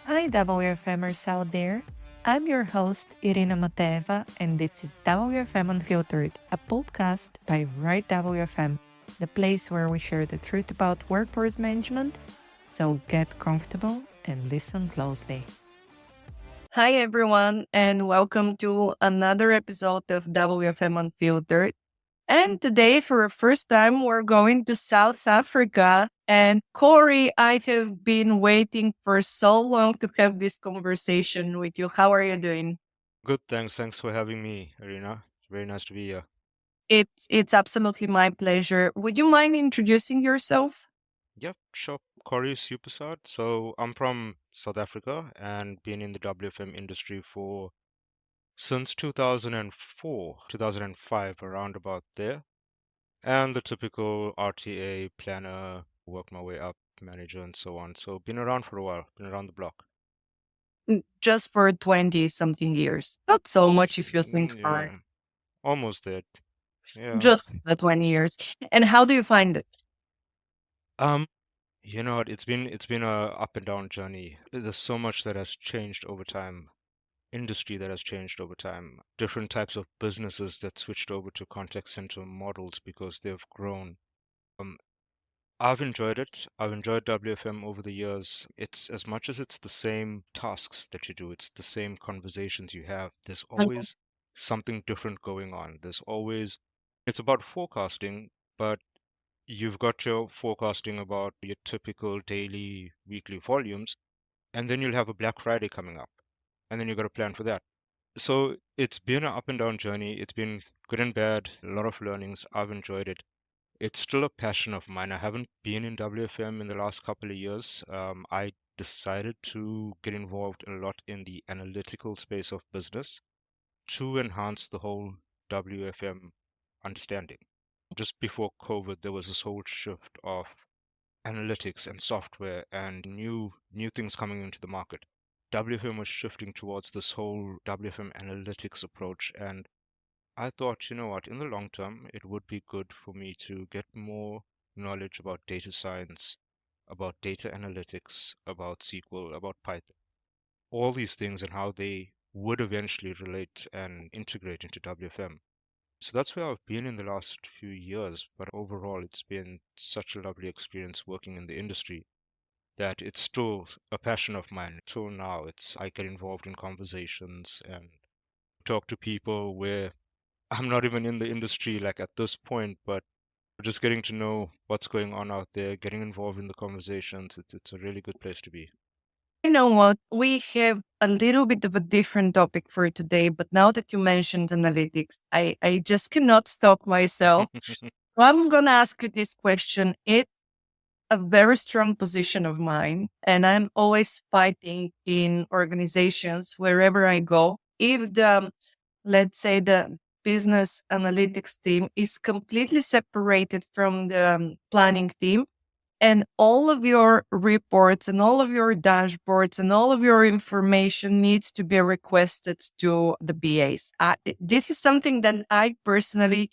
Hi, WFMers out there. I'm your host, Irina Mateva, and this is WFM Unfiltered, a podcast by Right WFM, the place where we share the truth about workforce management. So get comfortable and listen closely. Hi, everyone, and welcome to another episode of WFM Unfiltered. And today, for the first time, we're going to South Africa. And Corey, I have been waiting for so long to have this conversation with you. How are you doing? Good, thanks. Thanks for having me, Arena. It's very nice to be here. It's absolutely my pleasure. Would you mind introducing yourself? Yep, sure. Corey Sewpersad. So I'm from South Africa and been in the WFM industry for since 2004, 2005, around about there. And the typical RTA planner, work my way up, manager, and so on. So been around for a while, been around the block. Just for 20 something years. Not so much if you think for Yeah, almost there. Yeah. just the 20 years. And how do you find it? Um, You know what? It's been a up and down journey. There's so much that has changed over time. Industry that has changed over time. Different types of businesses that switched over to contact center models because they've grown. Um, I've enjoyed it. I've enjoyed WFM over the years. It's as much as it's the same tasks that you do, it's the same conversations you have. There's always something different going on. It's about forecasting, but you've got your forecasting about your typical daily, weekly volumes, and then you'll have a Black Friday coming up, and then you've got to plan for that. So it's been an up and down journey. It's been good and bad, a lot of learnings. I've enjoyed it. It's still a passion of mine. I haven't been in WFM in the last couple of years. I decided to get involved a lot in the analytical space of business to enhance the whole WFM understanding. Just before COVID, there was this whole shift of analytics and software and new things coming into the market. WFM was shifting towards this whole WFM analytics approach, and I thought, you know what, in the long term, it would be good for me to get more knowledge about data science, about data analytics, about SQL, about Python, all these things and how they would eventually relate and integrate into WFM. So that's where I've been in the last few years, but overall, it's been such a lovely experience working in the industry that it's still a passion of mine. Till now, I get involved in conversations and talk to people where I'm not even in the industry like at this point, but just getting to know what's going on out there, getting involved in the conversations. It's a really good place to be. You know what? We have a little bit of a different topic for today, but now that you mentioned analytics, I just cannot stop myself. So I'm going to ask you this question. It's a very strong position of mine, and I'm always fighting in organizations wherever I go. If let's say, the business analytics team is completely separated from the planning team, and all of your reports and all of your dashboards and all of your information needs to be requested to the BAs. This is something that I personally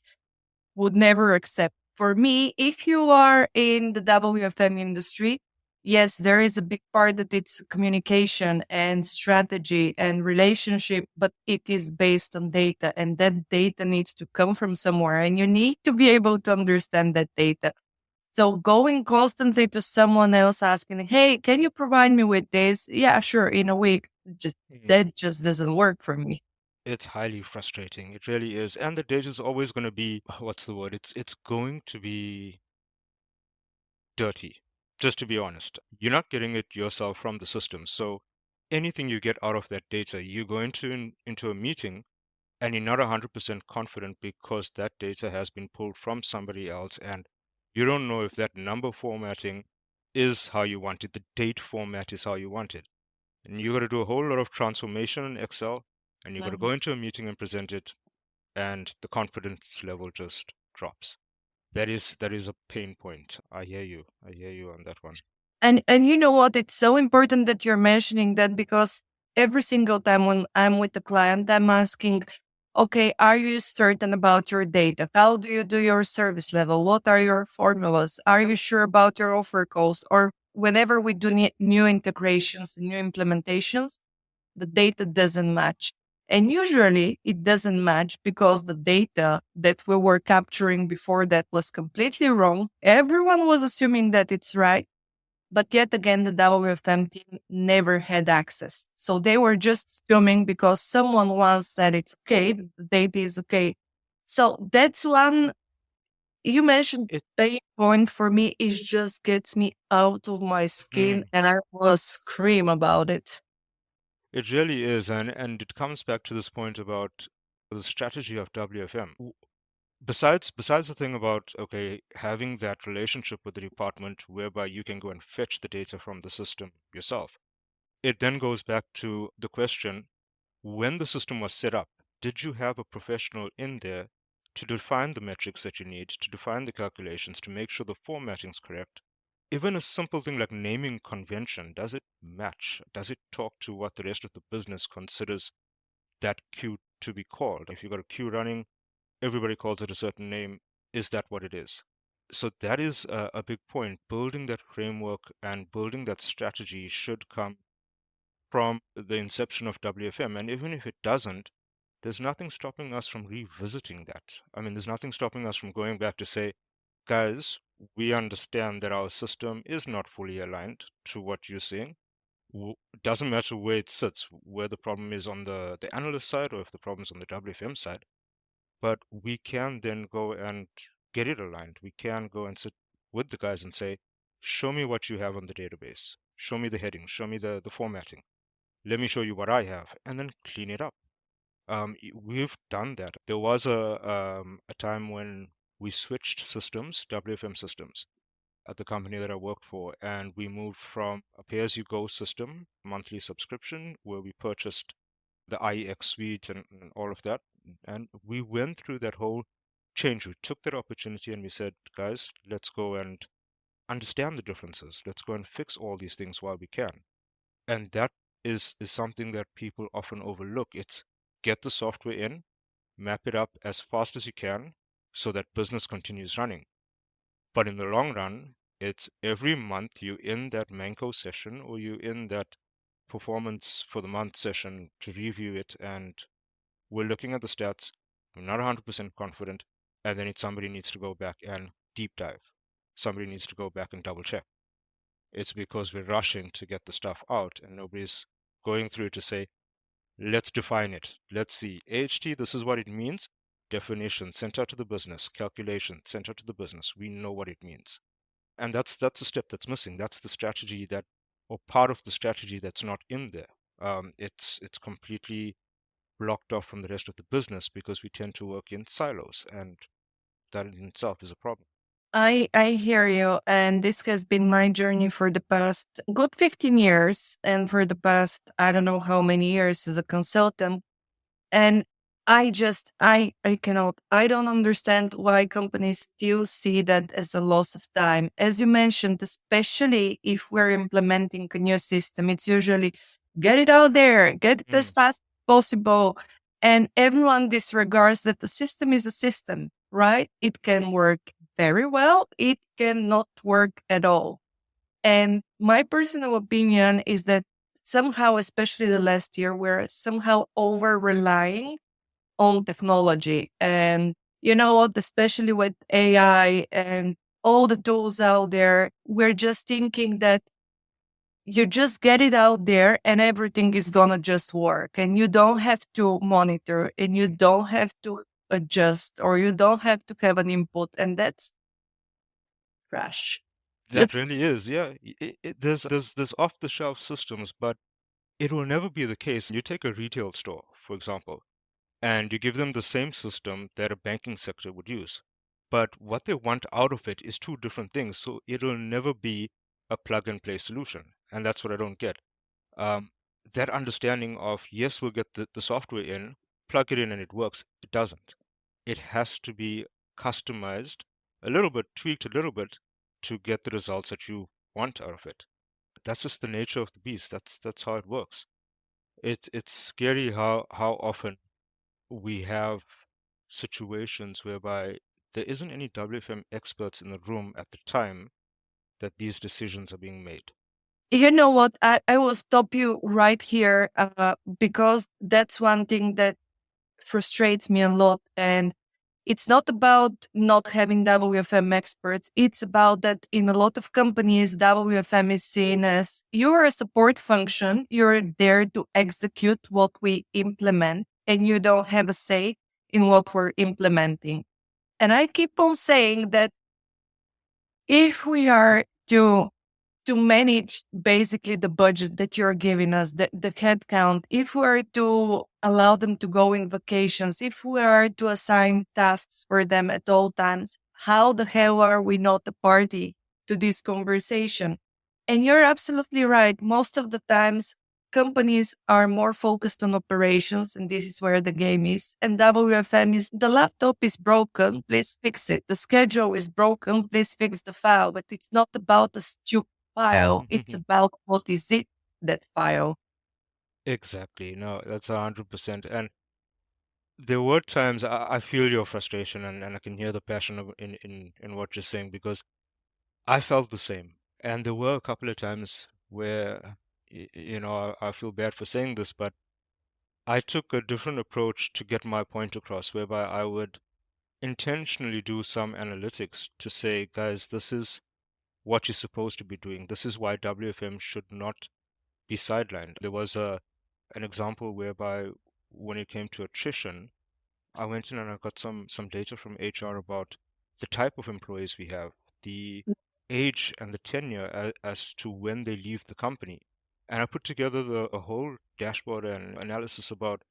would never accept. For me, if you are in the WFM industry, yes, there is a big part that it's communication and strategy and relationship, but it is based on data, and that data needs to come from somewhere, and you need to be able to understand that data. So going constantly to someone else asking, "Hey, can you provide me with this?" Yeah, sure, in a week. Just Mhm. that just doesn't work for me. It's highly frustrating. It really is. And the data is always going to be, what's the word? It's going to be dirty, just to be honest. You're not getting it yourself from the system. So anything you get out of that data, you go into a meeting and you're not 100% confident because that data has been pulled from somebody else and you don't know if that number formatting is how you want it, the date format is how you want it. And you got to do a whole lot of transformation in Excel and you got to go into a meeting and present it, and the confidence level just drops. That is a pain point. I hear you. I hear you on that one. And you know what? It's so important that you're mentioning that, because every single time when I'm with the client, I'm asking, okay, are you certain about your data? How do you do your service level? What are your formulas? Are you sure about your offer calls? Or whenever we do new integrations, new implementations, the data doesn't match. And usually it doesn't match because the data that we were capturing before that was completely wrong. Everyone was assuming that it's right. But yet again, the WFM team never had access. So they were just assuming because someone once said it's okay, the data is okay. So that's one you mentioned It pain point for me. It just gets me out of my skin mm, and I will scream about it. it really is, and it comes back to this point about the strategy of WFM. Besides the thing about, okay, having that relationship with the department whereby you can go and fetch the data from the system yourself, it then goes back to the question, when the system was set up, did you have a professional in there to define the metrics that you need, to define the calculations, to make sure the formatting's correct? Even a simple thing like naming convention, does it match? Does it talk to what the rest of the business considers that queue to be called? If you've got a queue running, everybody calls it a certain name. Is that what it is? So that is a big point. Building that framework and building that strategy should come from the inception of WFM. And even if it doesn't, there's nothing stopping us from revisiting that. I mean, there's nothing stopping us from going back to say, guys, we understand that our system is not fully aligned to what you're saying. It doesn't matter where it sits, where the problem is on the analyst side or if the problem is on the WFM side, but we can then go and get it aligned. We can go and sit with the guys and say, show me what you have on the database. Show me the headings. Show me the formatting. Let me show you what I have, and then clean it up. We've done that. There was a time when we switched systems, WFM systems, at the company that I worked for, and we moved from a pay-as-you-go system, monthly subscription, where we purchased the IEX suite and all of that. And we went through that whole change. We took that opportunity and we said, guys, let's go and understand the differences. Let's go and fix all these things while we can. And that is something that people often overlook. It's get the software in, map it up as fast as you can so that business continues running. But in the long run, it's every month you in that Manco session or you in that performance for the month session to review it, and we're looking at the stats. We're not 100% confident, and then somebody needs to go back and deep dive. Somebody needs to go back and double check. It's because we're rushing to get the stuff out, and nobody's going through to say, let's define it. Let's see. AHT, this is what it means. Definition sent out to the business. Calculation sent out to the business. We know what it means. And that's a step that's missing. That's the strategy that, or part of the strategy that's not in there. It's completely blocked off from the rest of the business because we tend to work in silos, and that in itself is a problem. I hear you. And this has been my journey for the past good 15 years. And for the past, I don't know how many years as a consultant. And I cannot, I don't understand why companies still see that as a loss of time. As you mentioned, especially if we're implementing a new system, it's usually get it out there, get it as Mm, fast as possible. And everyone disregards that the system is a system, right? It can work very well. It cannot work at all. And my personal opinion is that somehow, especially the last year, we're somehow over relying on technology. And you know what, especially with AI and all the tools out there, we're just thinking that you just get it out there and everything is gonna just work. And you don't have to monitor and you don't have to adjust or you don't have to have an input. And that's trash. that That's really is, yeah. There's off-the-shelf systems, but it will never be the case. You take a retail store, for example, and you give them the same system that a banking sector would use. But what they want out of it is two different things. So it'll never be a plug and play solution. And that's what I don't get. Um, that understanding of, yes, we'll get the software in, plug it in and it works. It doesn't. It has to be customized a little bit, tweaked a little bit to get the results that you want out of it. That's just the nature of the beast. That's how it works. It's scary how often we have situations whereby there isn't any WFM experts in the room at the time, that these decisions are being made. You know what? I will stop you right here because that's one thing that frustrates me a lot. And it's not about not having WFM experts. It's about that in a lot of companies, WFM is seen as you're a support function. You're there to execute what we implement, and you don't have a say in what we're implementing. And I keep on saying that if we are to manage basically the budget that you're giving us, the head count, if we are to allow them to go in vacations, if we are to assign tasks for them at all times, how the hell are we not a party to this conversation? And you're absolutely right. Most of the times, companies are more focused on operations, and this is where the game is. And WFM is the laptop is broken, please fix it. The schedule is broken, please fix the file. But it's not about the stupid file. It's about what is it, that file. Exactly. No, that's 100%. And there were times I feel your frustration, and I can hear the passion in what you're saying, because I felt the same. And there were a couple of times where, I feel bad for saying this, but I took a different approach to get my point across, whereby I would intentionally do some analytics to say, guys, this is what you're supposed to be doing. This is why WFM should not be sidelined. There was an example whereby when it came to attrition, I went in and I got some data from HR about the type of employees we have, the age and the tenure as to when they leave the company. And I put together a whole dashboard and analysis about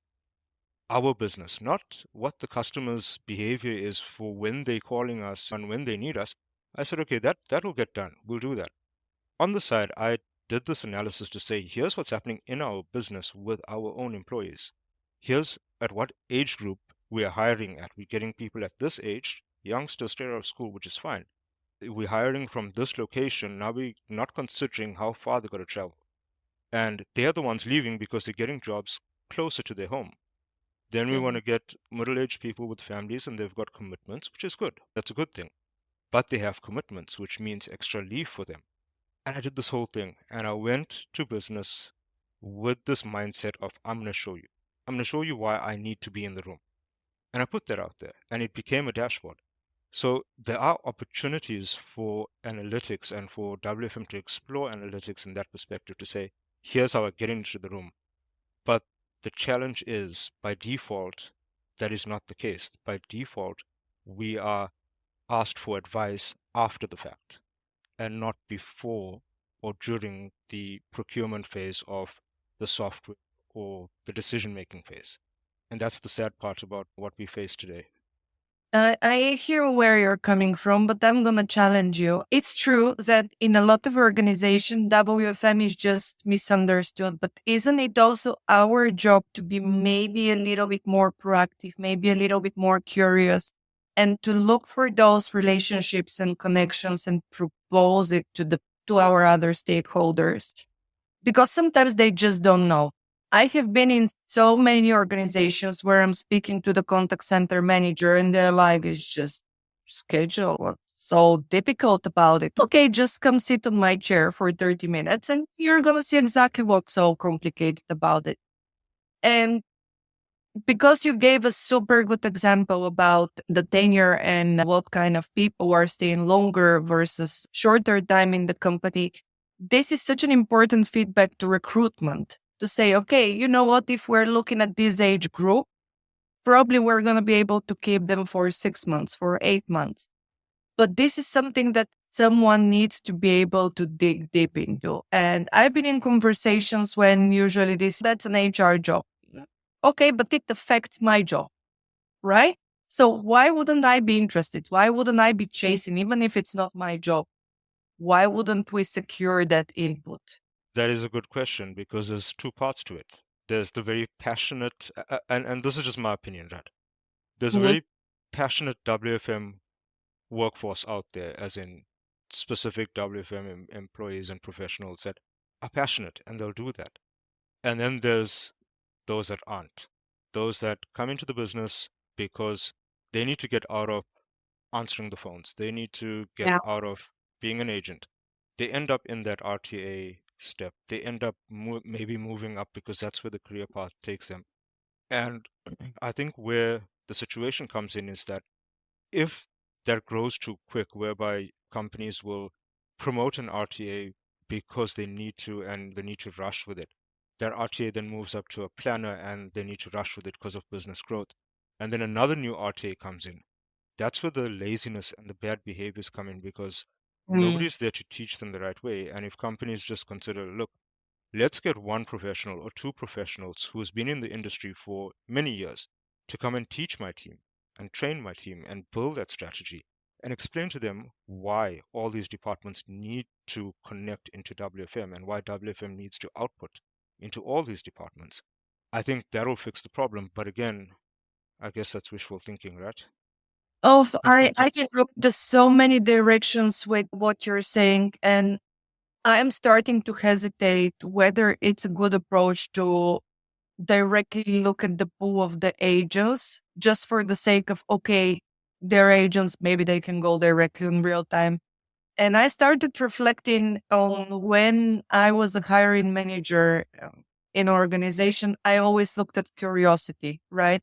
our business, not what the customer's behavior is for when they're calling us and when they need us. I said, okay, that'll get done. We'll do that. On the side, I did this analysis to say, here's what's happening in our business with our own employees. Here's at what age group we are hiring at. We're getting people at this age, youngsters straight out of school, which is fine. We're hiring from this location. Now we're not considering how far they're going to travel. And they're the ones leaving because they're getting jobs closer to their home. Then we want Mhm. to get middle-aged people with families and they've got commitments, which is good. That's a good thing. But they have commitments, which means extra leave for them. And I did this whole thing and I went to business with this mindset of, I'm going to show you. I'm going to show you why I need to be in the room. And I put that out there and it became a dashboard. So there are opportunities for analytics and for WFM to explore analytics in that perspective to say, here's how I get into the room. But the challenge is, by default, that is not the case. By default, we are asked for advice after the fact and not before or during the procurement phase of the software or the decision-making phase. And that's the sad part about what we face today. I hear where you're coming from, but I'm going to challenge you. It's true that in a lot of organizations, WFM is just misunderstood, but isn't it also our job to be maybe a little bit more proactive, maybe a little bit more curious, and to look for those relationships and connections and propose it to our other stakeholders? Because sometimes they just don't know. I have been in so many organizations where I'm speaking to the contact center manager and they're like, it's just schedule. What's so difficult about it? Okay, just come sit on my chair for 30 minutes and you're going to see exactly what's so complicated about it. And because you gave a super good example about the tenure and what kind of people are staying longer versus shorter time in the company, this is such an important feedback to recruitment to say, okay, you know what, if we're looking at this age group, probably we're going to be able to keep them for 6 months, for 8 months. But this is something that someone needs to be able to dig deep into. And I've been in conversations when usually that's an HR job. Okay, but it affects my job, right? So why wouldn't I be interested? Why wouldn't I be chasing, even if it's not my job? Why wouldn't we secure that input? That is a good question because there's two parts to it. There's the very passionate, and this is just my opinion, right? There's a Mhm. very passionate WFM workforce out there, as in specific WFM employees and professionals that are passionate and they'll do that. And then there's those that aren't, those that come into the business because they need to get out of answering the phones, they need to get Yeah. out of being an agent. they end up in that RTA step. They end up maybe moving up because that's where the career path takes them. And I think where the situation comes in is that if that grows too quick, whereby companies will promote an RTA because they need to and they need to rush with it, that RTA then moves up to a planner and they need to rush with it because of business growth. And then another new RTA comes in. That's where the laziness and the bad behaviors come in because Mm. nobody's there to teach them the right way. And if companies just consider, look, let's get one professional or two professionals who's been in the industry for many years to come and teach my team and train my team and build that strategy and explain to them why all these departments need to connect into WFM and why WFM needs to output into all these departments. I think that'll fix the problem. But again, I guess that's wishful thinking, right? Oh, I can look there's so many directions with what you're saying, and I am starting to hesitate whether it's a good approach to directly look at the pool of the agents just for the sake of, okay, they're agents, maybe they can go directly in real time. And I started reflecting on when I was a hiring manager in an organization, I always looked at curiosity, right?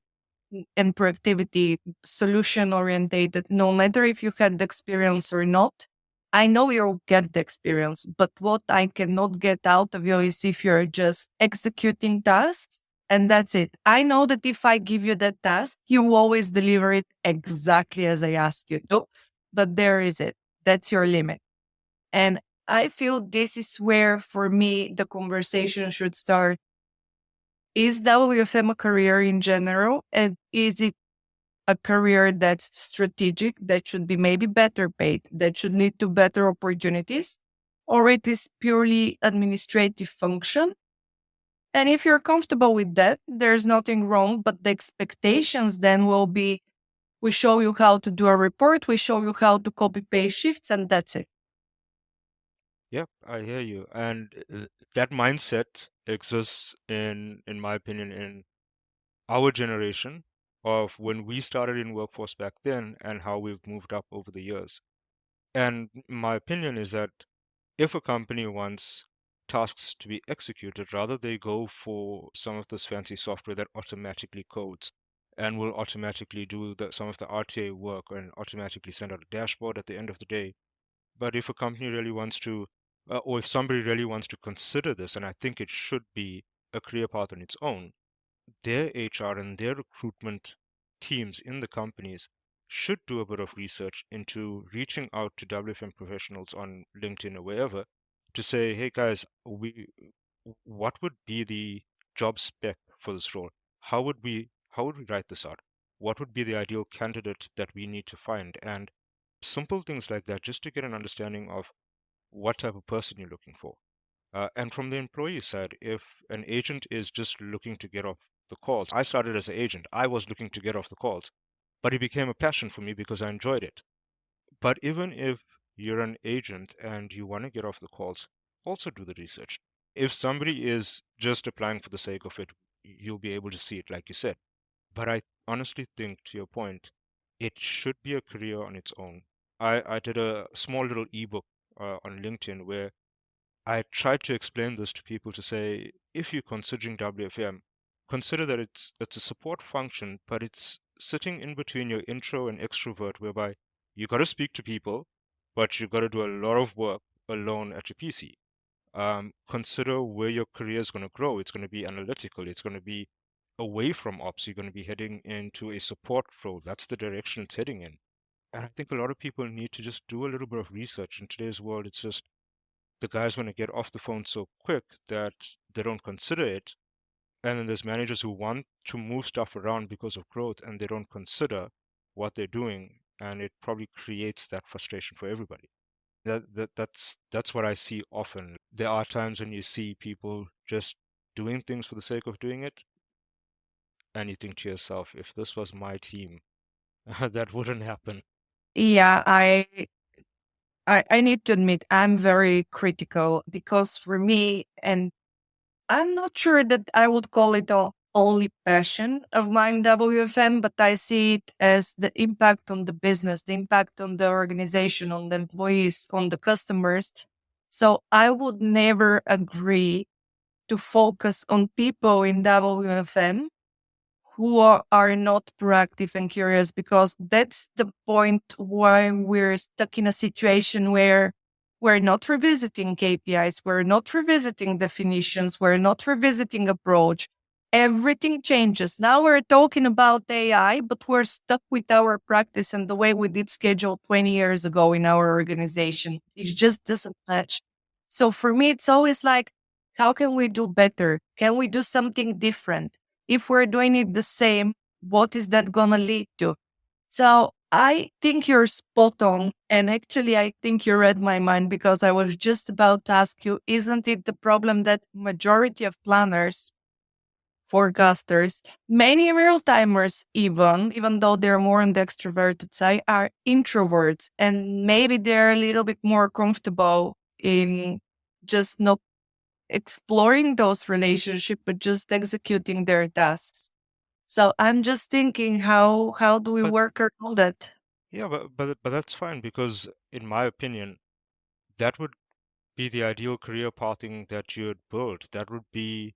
And productivity, solution orientated, no matter if you had the experience or not. I know you'll get the experience, but what I cannot get out of you is if you're just executing tasks and that's it. I know that if I give you that task, you will always deliver it exactly as I ask you to, but there is it. That's your limit. And I feel this is where, for me, the conversation should start. Is WFM a career in general? And is it a career that's strategic, that should be maybe better paid, that should lead to better opportunities? Or it is purely administrative function? And if you're comfortable with that, there's nothing wrong. But the expectations then will be, we show you how to do a report, we show you how to copy paste shifts, and that's it. Yep, I hear you. And that mindset exists in my opinion, in our generation of when we started in workforce back then and how we've moved up over the years. And my opinion is that if a company wants tasks to be executed, rather they go for some of this fancy software that automatically codes and will automatically do some of the RTA work and automatically send out a dashboard at the end of the day. But if a company really wants to, or if somebody really wants to consider this, and I think it should be a career path on its own, their HR and their recruitment teams in the companies should do a bit of research into reaching out to WFM professionals on LinkedIn or wherever to say, hey guys, what would be the job spec for this role? How would we write this out? What would be the ideal candidate that we need to find? And simple things like that, just to get an understanding of what type of person you're looking for. And from the employee side, if an agent is just looking to get off the calls, I started as an agent. I was looking to get off the calls, but it became a passion for me because I enjoyed it. But even if you're an agent and you want to get off the calls, also do the research. If somebody is just applying for the sake of it, you'll be able to see it, like you said. But I honestly think, to your point, it should be a career on its own. I did a small little ebook on LinkedIn where I tried to explain this to people to say, if you're considering WFM, consider that it's a support function, but it's sitting in between your intro and extrovert, whereby you got to speak to people, but you got to do a lot of work alone at your PC. Consider where your career is going to grow. It's going to be analytical. It's going to be away from ops. You're going to be heading into a support role. That's the direction it's heading in. And I think a lot of people need to just do a little bit of research. In today's world, it's just the guys want to get off the phone so quick that they don't consider it. And then there's managers who want to move stuff around because of growth and they don't consider what they're doing. And it probably creates that frustration for everybody. That's what I see often. There are times when you see people just doing things for the sake of doing it, and you think to yourself, if this was my team, that wouldn't happen. Yeah, I need to admit I'm very critical because for me, and I'm not sure that I would call it a only passion of mine, WFM, but I see it as the impact on the business, the impact on the organization, on the employees, on the customers. So I would never agree to focus on people in WFM who are not proactive and curious, because that's the point why we're stuck in a situation where we're not revisiting KPIs, we're not revisiting definitions, we're not revisiting approach. Everything changes. Now we're talking about AI, but we're stuck with our practice and the way we did schedule 20 years ago in our organization. It just doesn't match. So for me, it's always like, how can we do better? Can we do something different? If we're doing it the same, what is that gonna lead to? So I think you're spot on. And actually, I think you read my mind, because I was just about to ask you, isn't it the problem that majority of planners, forecasters, many real timers, even though they're more on the extroverted side, are introverts, and maybe they're a little bit more comfortable in just not exploring those relationships, but just executing their tasks. So I'm just thinking, how do we But work around that? yeah, but that's fine because, in my opinion, that would be the ideal career pathing that you'd build. That would be,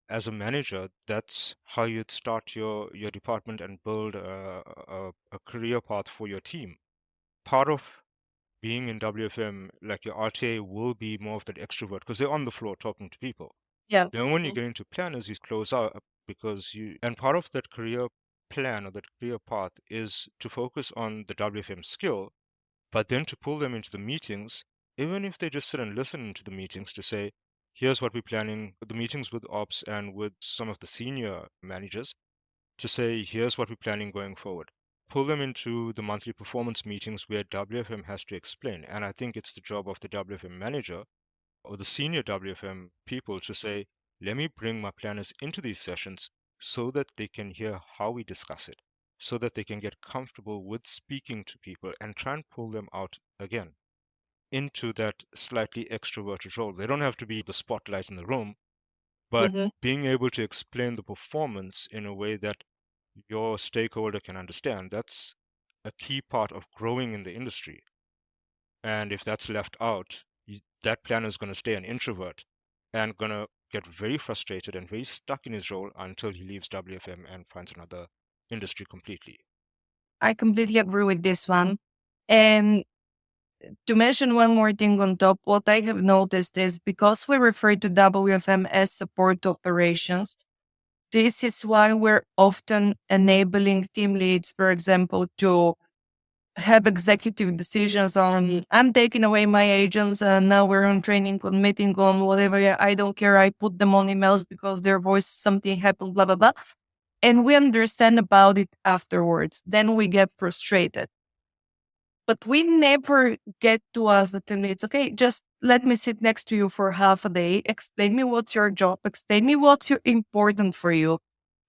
as a manager, that's how you'd start your department and build a career path for your team. Part of being in WFM, like your RTA, will be more of that extrovert because they're on the floor talking to people. Yeah. Then when you get into planners, you close out because you, and part of that career plan or that career path is to focus on the WFM skill, but then to pull them into the meetings, even if they just sit and listen to the meetings, to say, here's what we're planning, the meetings with ops and with some of the senior managers, to say, here's what we're planning going forward. Pull them into the monthly performance meetings where WFM has to explain. And I think it's the job of the WFM manager or the senior WFM people to say, let me bring my planners into these sessions so that they can hear how we discuss it, so that they can get comfortable with speaking to people and try and pull them out again into that slightly extroverted role. They don't have to be the spotlight in the room, but Hmm. being able to explain the performance in a way that your stakeholder can understand, that's a key part of growing in the industry. And if that's left out, that planner is going to stay an introvert and going to get very frustrated and very stuck in his role until he leaves WFM and finds another industry completely. I completely agree with this one. And to mention one more thing on top, what I have noticed is, because we refer to WFM as support operations, this is why we're often enabling team leads, for example, to have executive decisions on, I'm taking away my agents and now we're on training, on meeting, on whatever. Yeah, I don't care. I put them on emails because their voice, something happened, blah, blah, blah. And we understand about it afterwards. Then we get frustrated. But we never get to ask the team leads, okay, just let me sit next to you for half a day. Explain me what's your job. Explain me what's important for you.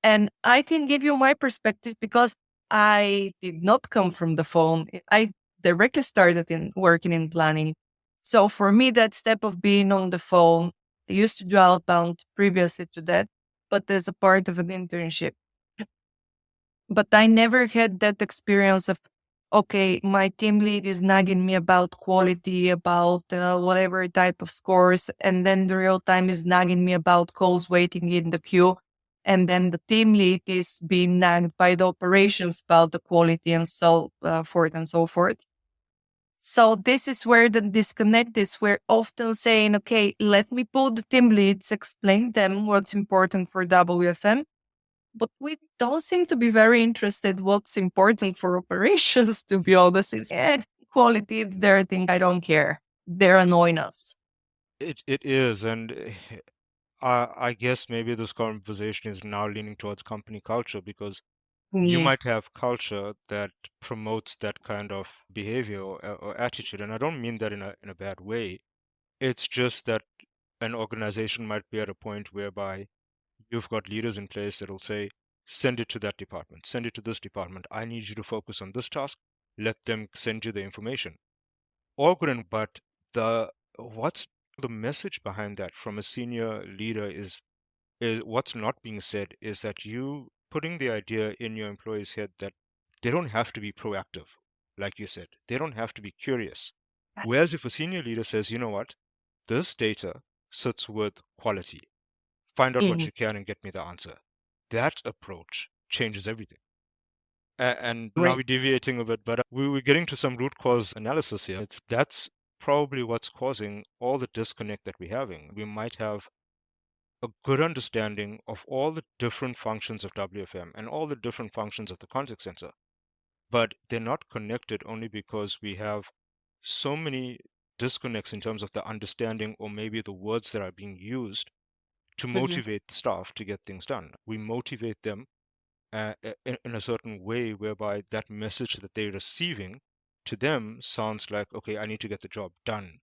And I can give you my perspective, because I did not come from the phone. I directly started in working in planning. So for me, that step of being on the phone, I used to do outbound previously to that, but as a part of an internship. But I never had that experience of, okay, my team lead is nagging me about quality, about whatever type of scores. And then the real time is nagging me about calls waiting in the queue. And then the team lead is being nagged by the operations about the quality and so forth and so forth. So this is where the disconnect is. We're often saying, okay, let me pull the team leads, explain them what's important for WFM, but we don't seem to be very interested what's important for operations, to be honest. It's quality, it's their thing. I don't care. They're annoying us. It is, and I guess maybe this conversation is now leaning towards company culture because you Yeah. might have culture that promotes that kind of behavior or attitude, and I don't mean that in a bad way. It's just that an organization might be at a point whereby you've got leaders in place that'll say, send it to that department, send it to this department. I need you to focus on this task. Let them send you the information. All good and but the what's the message behind that from a senior leader is what's not being said is that you putting the idea in your employees' head that they don't have to be proactive, like you said. They don't have to be curious. Whereas if a senior leader says, you know what? This data sits with quality. Find out what Mhm. you can and get me the answer. That approach changes everything. And now Great. we're deviating a bit, but we're getting to some root cause analysis here. That's probably what's causing all the disconnect that we're having. We might have a good understanding of all the different functions of WFM and all the different functions of the contact center, but they're not connected only because we have so many disconnects in terms of the understanding or maybe the words that are being used to Mhm. motivate the staff to get things done. We motivate them in a certain way whereby that message that they're receiving to them sounds like, okay, I need to get the job done,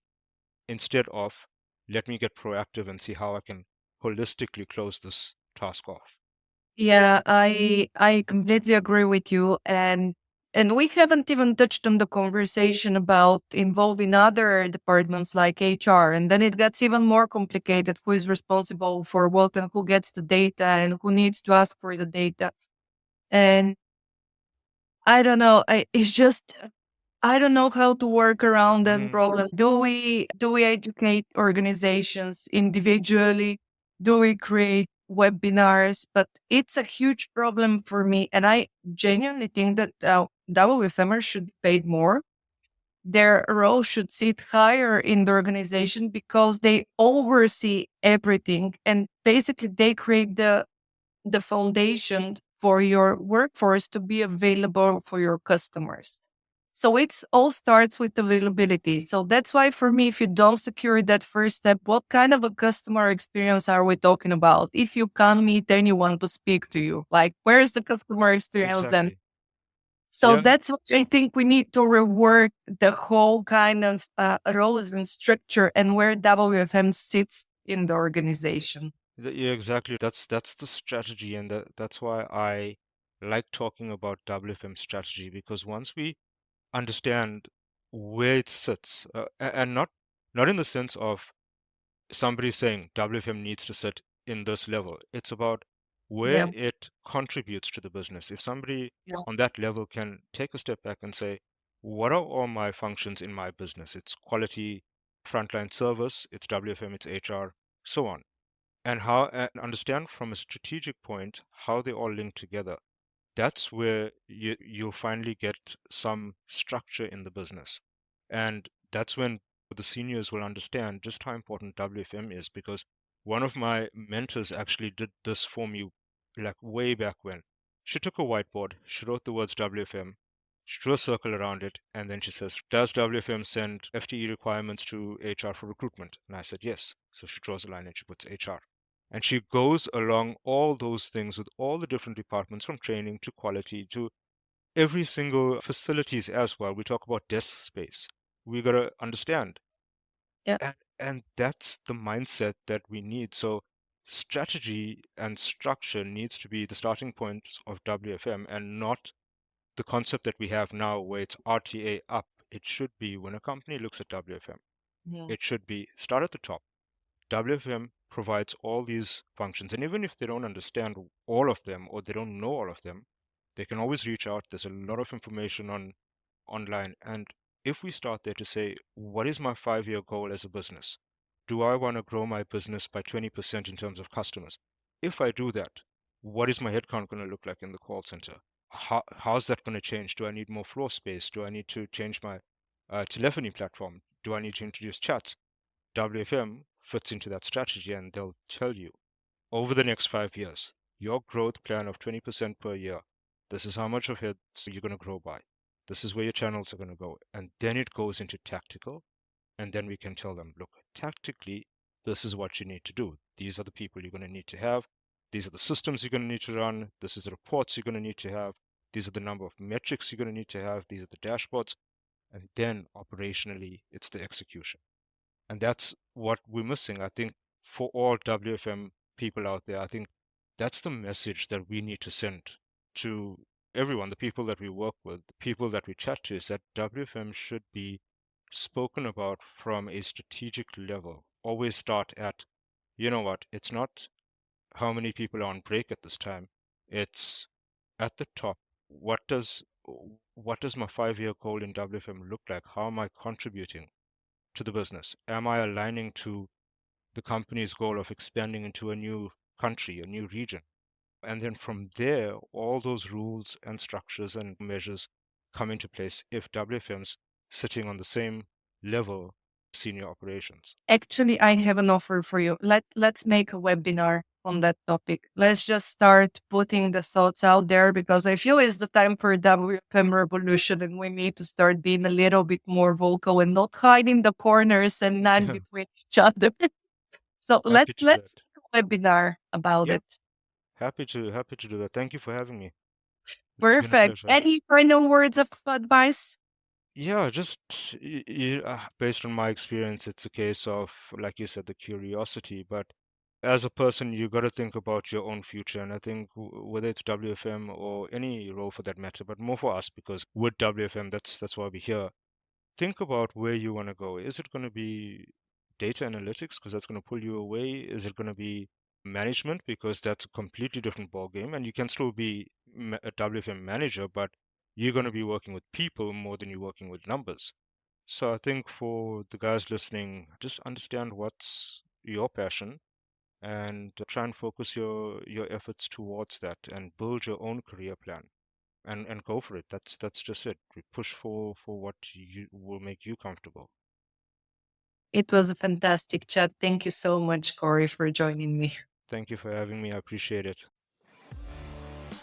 instead of let me get proactive and see how I can holistically close this task off. Yeah, I completely agree with you, and we haven't even touched on the conversation about involving other departments like HR, and then it gets even more complicated. Who is responsible for what and who gets the data and who needs to ask for the data? And I don't know. It's just I don't know how to work around that Hmm. problem. Do we educate organizations individually? Do we create webinars? But it's a huge problem for me, and I genuinely think that WFMers should be paid more. Their role should sit higher in the organization because they oversee everything, and basically they create the foundation for your workforce to be available for your customers. So it's all starts with availability. So that's why for me, if you don't secure that first step, what kind of a customer experience are we talking about? If you can't meet anyone to speak to you, like where is the customer experience then? Exactly. So Yeah, that's what I think we need to rework the whole kind of roles and structure and where WFM sits in the organization. yeah, exactly. That's the strategy, and that's why I like talking about WFM strategy, because once we understand where it sits, and not in the sense of somebody saying WFM needs to sit in this level. It's about where Yeah. it contributes to the business. If somebody Yeah. on that level can take a step back and say, what are all my functions in my business? It's quality, frontline service, it's WFM, it's HR, so on. And how and understand from a strategic point how they all link together. That's where you'll finally get some structure in the business. And that's when the seniors will understand just how important WFM is, because one of my mentors actually did this for me like way back when. She took a whiteboard, she wrote the words WFM, she drew a circle around it, and then she says, does WFM send FTE requirements to HR for recruitment? And I said, yes. So she draws a line and she puts HR. And she goes along all those things with all the different departments, from training to quality to every single facilities as well. We talk about desk space. We got to understand. Yeah. And that's the mindset that we need. So strategy and structure needs to be the starting point of WFM, and not the concept that we have now where it's RTA up. It should be, when a company looks at WFM, Yeah. it should be start at the top. WFM provides all these functions, and even if they don't understand all of them or they don't know all of them, they can always reach out. There's a lot of information online, and if we start there to say, what is my 5-year goal as a business? Do I want to grow my business by 20% in terms of customers? If I do that, what is my headcount going to look like in the call center? How's that going to change? Do I need more floor space? Do I need to change my telephony platform? Do I need to introduce chats? WFM fits into that strategy, and they'll tell you over the next 5 years, your growth plan of 20% per year, this is how much of it you're going to grow by. This is where your channels are going to go. And then it goes into tactical. And then we can tell them, look, tactically, this is what you need to do. These are the people you're going to need to have. These are the systems you're going to need to run. This is the reports you're going to need to have. These are the number of metrics you're going to need to have. These are the dashboards. And then operationally, it's the execution. And that's what we're missing. I think for all WFM people out there, I think that's the message that we need to send to everyone, the people that we work with, the people that we chat to, is that WFM should be spoken about from a strategic level. Always start at, you know what, it's not how many people are on break at this time. It's at the top. What does what does my 5-year goal in WFM look like? How am I contributing to the business? Am I aligning to the company's goal of expanding into a new country, a new region? And then from there, all those rules and structures and measures come into place if WFM's sitting on the same level senior operations. Actually, I have an offer for you. Let's make a webinar on that topic. Let's just start putting the thoughts out there because I feel it's the time for a WFM revolution and we need to start being a little bit more vocal and not hiding the corners and not Yeah, between each other. So happy to do let's that. make a webinar about Yeah, it. happy to do that. Thank you for having me. It's been a Perfect. pleasure. Any final words of advice? Yeah, just based on my experience, it's a case of, like you said, the curiosity. But as a person, you got to think about your own future. And I think whether it's WFM or any role for that matter, but more for us because with WFM, that's why we're here. Think about where you want to go. Is it going to be data analytics because that's going to pull you away? Is it going to be management because that's a completely different ball game, and you can still be a WFM manager, but you're going to be working with people more than you're working with numbers. So I think for the guys listening, just understand what's your passion and try and focus your efforts towards that and build your own career plan and go for it. That's just it. Push for what you will make you comfortable. It was a fantastic chat. Thank you so much, Corey, for joining me. Thank you for having me. I appreciate it.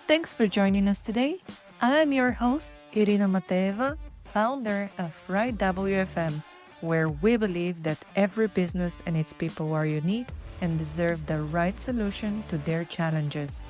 Thanks for joining us today. I'm your host, Irina Mateva, founder of Right WFM, where we believe that every business and its people are unique and deserve the right solution to their challenges.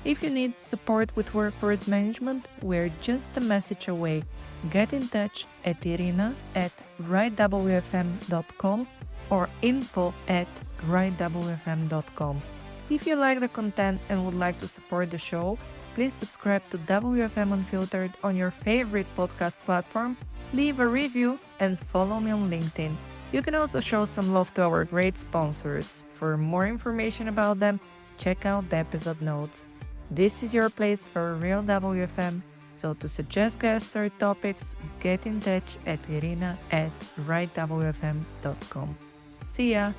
If you need support with workforce management, we're just a message away. Get in touch at irina@rightwfm.com or info@rightwfm.com. If you like the content and would like to support the show, please subscribe to WFM Unfiltered on your favorite podcast platform, leave a review, and follow me on LinkedIn. You can also show some love to our great sponsors. For more information about them, check out the episode notes. This is your place for real WFM, so to suggest guests or topics, get in touch at irina@rightwfm.com. See ya!